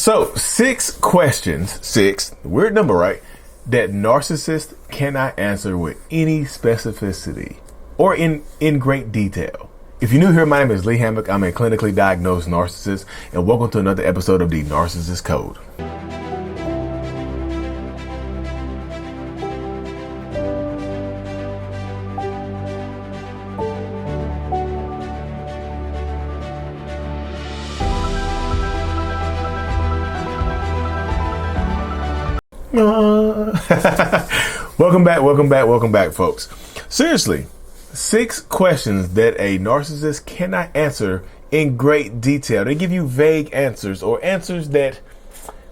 So 6 questions, weird number, right? That narcissists cannot answer with any specificity or in great detail. If you're new here, my name is Lee Hammock. I'm a clinically diagnosed narcissist, and welcome to another episode of the Narcissists Code. Welcome back, folks. Seriously, 6 questions that a narcissist cannot answer in great detail. They give you vague answers or answers that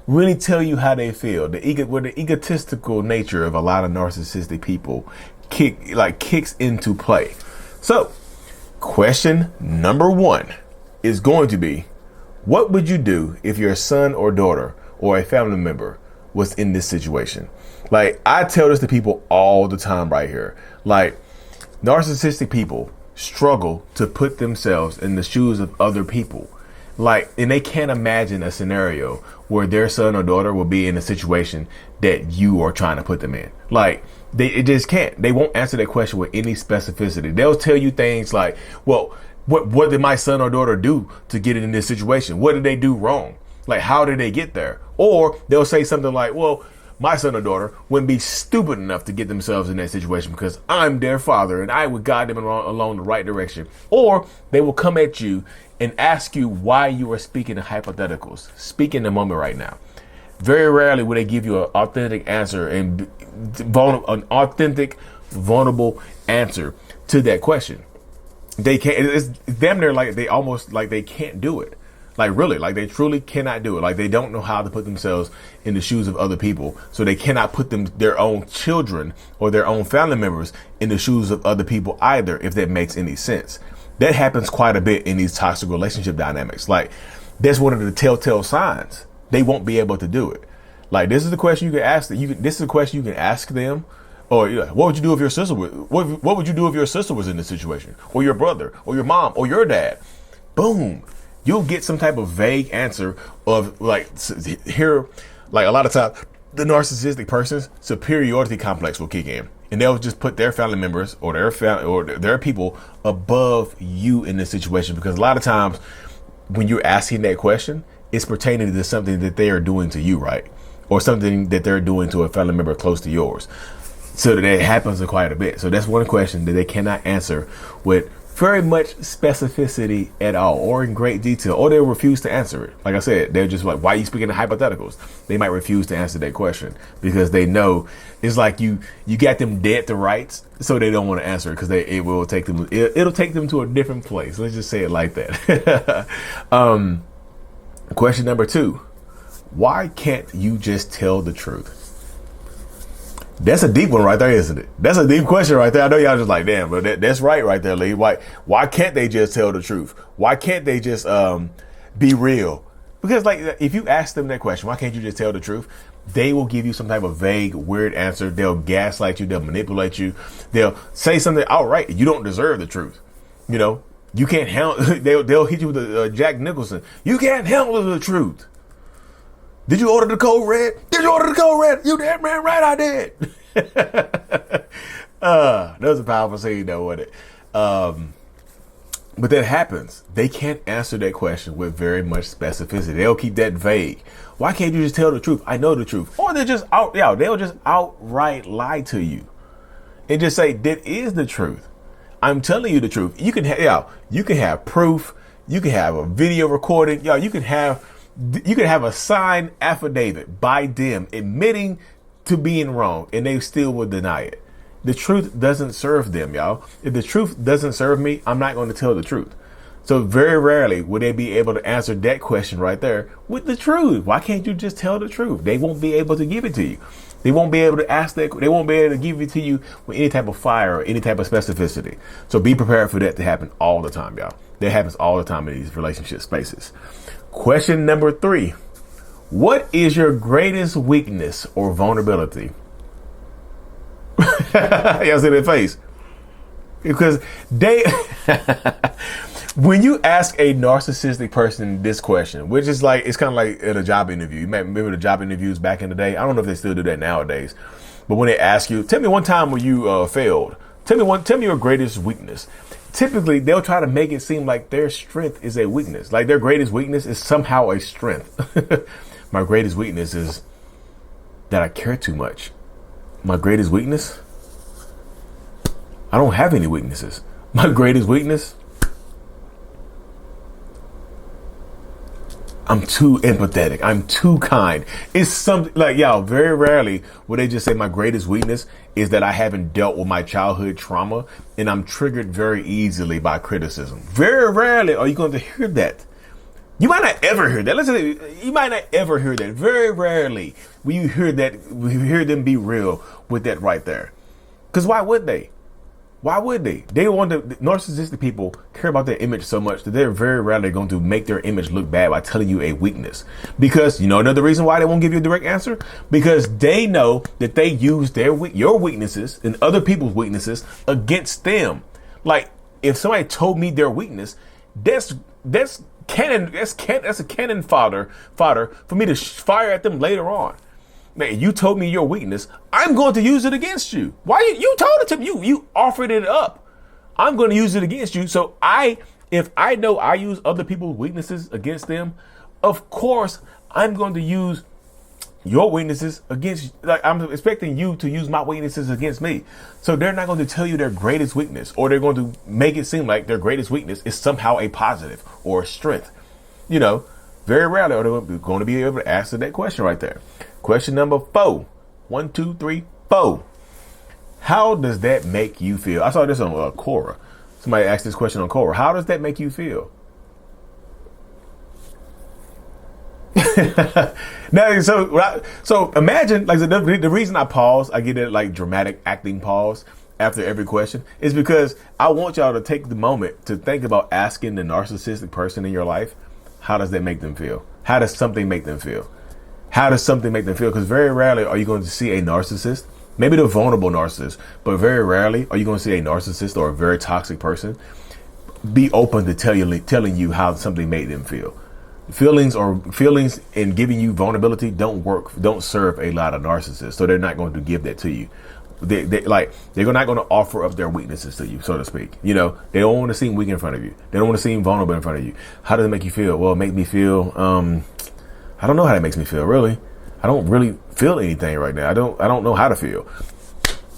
really tell you how they feel. The egotistical nature of a lot of narcissistic people kicks into play. So, question number 1 is going to be, what would you do if your son or daughter or a family member was in this situation? Like, I tell this to people all the time right here. Like, narcissistic people struggle to put themselves in the shoes of other people. Like, and they can't imagine a scenario where their son or daughter will be in a situation that you are trying to put them in. Like, it just can't. They won't answer that question with any specificity. They'll tell you things like, well, what did my son or daughter do to get in this situation? What did they do wrong? Like, how did they get there? Or they'll say something like, well, my son or daughter wouldn't be stupid enough to get themselves in that situation because I'm their father and I would guide them along the right direction. Or they will come at you and ask you why you are speaking in hypotheticals. Speak in the moment right now. Very rarely will they give you an authentic answer and an authentic, vulnerable answer to that question. They can't. It's damn near like they can't do it. Like, really, like, they truly cannot do it. Like, they don't know how to put themselves in the shoes of other people. So they cannot put their own children or their own family members in the shoes of other people either, if that makes any sense. That happens quite a bit in these toxic relationship dynamics. Like, that's one of the telltale signs. They won't be able to do it. Like, this is the question you can ask them. This is a question you can ask them. Or, what would you do if your sister what would you do if your sister was in this situation? Or your brother, or your mom, or your dad? Boom. You'll get some type of vague answer of like a lot of times the narcissistic person's superiority complex will kick in, and they'll just put their family members or their people above you in this situation, because a lot of times when you're asking that question, it's pertaining to something that they are doing to you, right? Or something that they're doing to a family member close to yours. So that happens quite a bit. So that's one question that they cannot answer with very much specificity at all, or in great detail, or they'll refuse to answer it. Like I said, they're just like, why are you speaking in hypotheticals? They might refuse to answer that question because they know it's like you got them dead to rights, so they don't want to answer it because it'll take them to a different place. Let's just say it like that. Question number 2, why can't you just tell the truth? That's a deep one right there, isn't it? That's a deep question right there. I know y'all just like, damn, but that's right there, Lee. Why can't they just tell the truth? Why can't they just be real? Because, like, if you ask them that question, why can't you just tell the truth? They will give you some type of vague, weird answer. They'll gaslight you. They'll manipulate you. They'll say something outright. You don't deserve the truth. You know, you can't handle. They'll hit you with a Jack Nicholson. You can't handle the truth. Did you order the code red? Did you order the code red? You damn man right, I did. That was a powerful scene though, wasn't it? But that happens. They can't answer that question with very much specificity. They'll keep that vague. Why can't you just tell the truth? I know the truth. Or they'll just outright lie to you and just say, that is the truth. I'm telling you the truth. You can have proof. You can have a video recording. You can have a signed affidavit by them admitting to being wrong, and they still would deny it. The truth doesn't serve them, y'all. If the truth doesn't serve me, I'm not going to tell the truth. So very rarely would they be able to answer that question right there with the truth. Why can't you just tell the truth? They won't be able to give it to you. They won't be able to ask that. They won't be able to give it to you with any type of fire or any type of specificity. So be prepared for that to happen all the time, y'all. That happens all the time in these relationship spaces. Question number 3. What is your greatest weakness or vulnerability? Y'all see that face? Because they, when you ask a narcissistic person this question, which is like, it's kind of like at a job interview. You might remember the job interviews back in the day. I don't know if they still do that nowadays. But when they ask you, tell me one time where you failed. Tell me your greatest weakness. Typically, they'll try to make it seem like their strength is a weakness. Like their greatest weakness is somehow a strength. My greatest weakness is that I care too much. My greatest weakness? I don't have any weaknesses. My greatest weakness? I'm too empathetic. I'm too kind. It's something like, y'all, very rarely will they just say my greatest weakness is that I haven't dealt with my childhood trauma and I'm triggered very easily by criticism. Very rarely are you going to hear that. You might not ever hear that. Listen, you might not ever hear that. Very rarely will you hear that. We hear them be real with that right there. Because why would they? Why would they? They want the narcissistic people care about their image so much that they're very rarely going to make their image look bad by telling you a weakness. Because you know another reason why they won't give you a direct answer? Because they know that they use your weaknesses and other people's weaknesses against them. Like if somebody told me their weakness, that's a cannon fodder for me to fire at them later on. Man, you told me your weakness. I'm going to use it against you. Why you told it to me? You offered it up. I'm going to use it against you. So if I know I use other people's weaknesses against them, of course I'm going to use your weaknesses against. Like I'm expecting you to use my weaknesses against me. So they're not going to tell you their greatest weakness, or they're going to make it seem like their greatest weakness is somehow a positive or a strength. You know, very rarely are they going to be able to answer that question right there. Question number 4. 1, 2, 3, 4. How does that make you feel? I saw this on Quora. Somebody asked this question on Quora. How does that make you feel? Now, so imagine, like the reason I pause, I get that like dramatic acting pause after every question is because I want y'all to take the moment to think about asking the narcissistic person in your life, how does that make them feel? How does something make them feel? How does something make them feel? Because very rarely are you going to see a narcissist, maybe the vulnerable narcissist, but very rarely are you going to see a narcissist or a very toxic person be open to telling you how something made them feel. Feelings and giving you vulnerability don't serve a lot of narcissists. So they're not going to give that to you. They're not going to offer up their weaknesses to you, so to speak. You know, they don't want to seem weak in front of you. They don't want to seem vulnerable in front of you. How does it make you feel? Well, it makes me feel, I don't know how that makes me feel, really. I don't really feel anything right now. I don't know how to feel.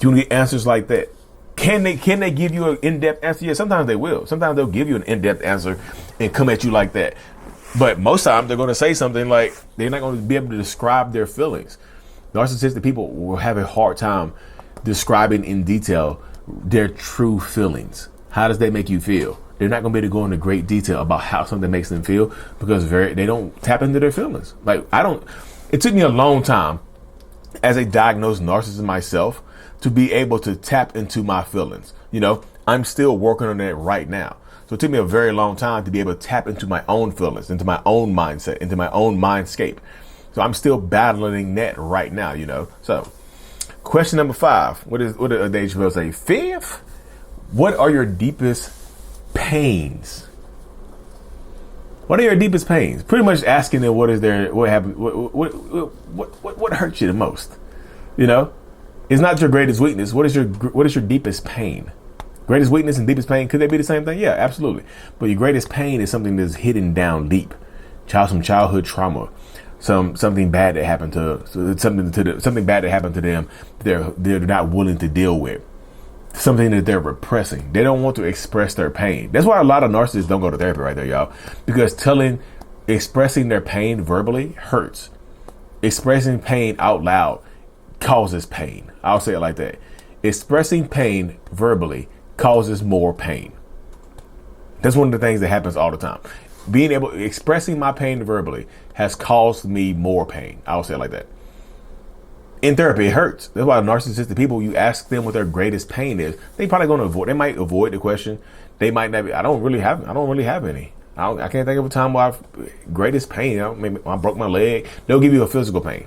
You want to get answers like that? Can they give you an in-depth answer? Yeah, sometimes they will. Sometimes they'll give you an in-depth answer and come at you like that. But most times they're going to say something like they're not going to be able to describe their feelings. Narcissistic people will have a hard time describing in detail their true feelings. How does that make you feel? They're not going to be able to go into great detail about how something makes them feel because they don't tap into their feelings. It took me a long time as a diagnosed narcissist myself to be able to tap into my feelings. You know, I'm still working on that right now. So it took me a very long time to be able to tap into my own feelings, into my own mindset, into my own mindscape. So I'm still battling that right now, you know. So question number 5. What did Dave Chappelle say? 5th? What are your deepest pains? What are your deepest pains? Pretty much asking them what happened, what hurts you the most? You know, it's not your greatest weakness. What is your deepest pain? Greatest weakness and deepest pain, could they be the same thing? Yeah, absolutely. But your greatest pain is something that's hidden down deep. Some childhood trauma, something bad that happened something bad that happened to them. They're not willing to deal with. Something that they're repressing. They don't want to express their pain. That's why a lot of narcissists don't go to therapy right there, y'all. Because expressing their pain verbally hurts. Expressing pain out loud causes pain. I'll say it like that. Expressing pain verbally causes more pain. That's one of the things that happens all the time. Expressing my pain verbally has caused me more pain. I'll say it like that. In therapy, it hurts. That's why narcissistic people, you ask them what their greatest pain is, they probably going to avoid. They might avoid the question. They might not be. I don't really have any. I can't think of a time where greatest pain. Maybe I broke my leg. They'll give you a physical pain.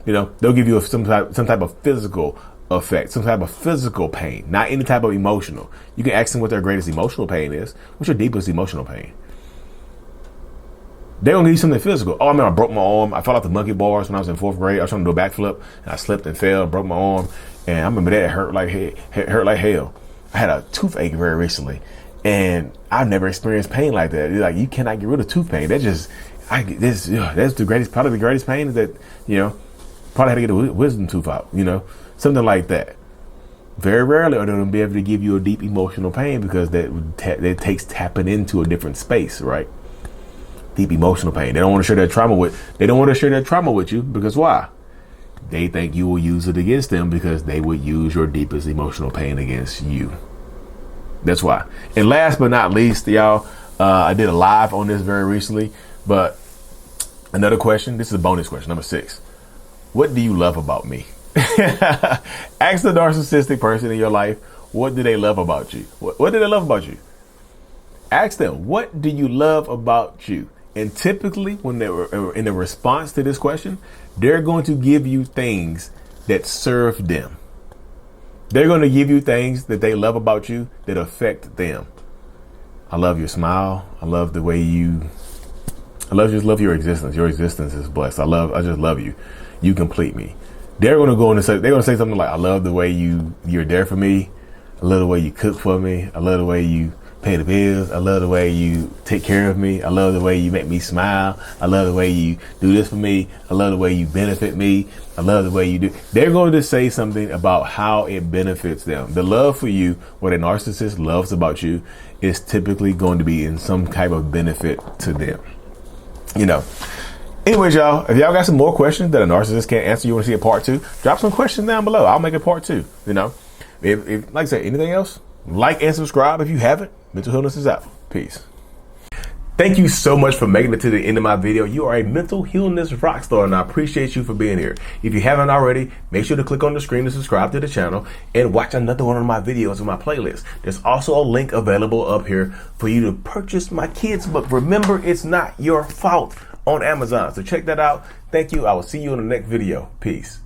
You know, they'll give you some type of physical effect, some type of physical pain, not any type of emotional. You can ask them what their greatest emotional pain is. What's your deepest emotional pain? They're going to give you something physical. Oh, man, I broke my arm. I fell off the monkey bars when I was in 4th grade. I was trying to do a backflip, and I slipped and fell, broke my arm. And I remember that hurt like hell. I had a toothache very recently, and I've never experienced pain like that. It's like, you cannot get rid of tooth pain. That's probably the greatest pain is that, probably had to get a wisdom tooth out, something like that. Very rarely are they going to be able to give you a deep emotional pain, because that takes tapping into a different space, right? Deep emotional pain. They don't want to share their trauma with you, because why? They think you will use it against them, because they would use your deepest emotional pain against you. That's why. And last but not least, y'all, I did a live on this very recently, but another question. This is a bonus question, number 6. What do you love about me? Ask the narcissistic person in your life, what do they love about you? What do they love about you? Ask them, what do you love about you? And typically, when they're in a response to this question, they're going to give you things that serve them. They're going to give you things that they love about you that affect them. I love your smile. I love the way I love your existence. Your existence is blessed. I just love you. You complete me. They're going to say something like, I love the way you're there for me. I love the way you cook for me. I love the way you pay the bills. I love the way you take care of me. I love the way you make me smile. I love the way you do this for me. I love the way you benefit me. I love the way you do. They're going to say something about how it benefits them. The love for you, what a narcissist loves about you, is typically going to be in some type of benefit to them. Anyways, y'all, if y'all got some more questions that a narcissist can't answer, you want to see a part 2, drop some questions down below. I'll make a part 2. If like I said, anything else, like and subscribe if you haven't. Mental Healness is out. Peace. Thank you so much for making it to the end of my video. You are a mental healness rock star, and I appreciate you for being here. If you haven't already, make sure to click on the screen to subscribe to the channel and watch another one of my videos in my playlist. There's also a link available up here for you to purchase my kids' book, Remember It's Not Your Fault, on Amazon. So check that out. Thank you. I will see you in the next video. Peace.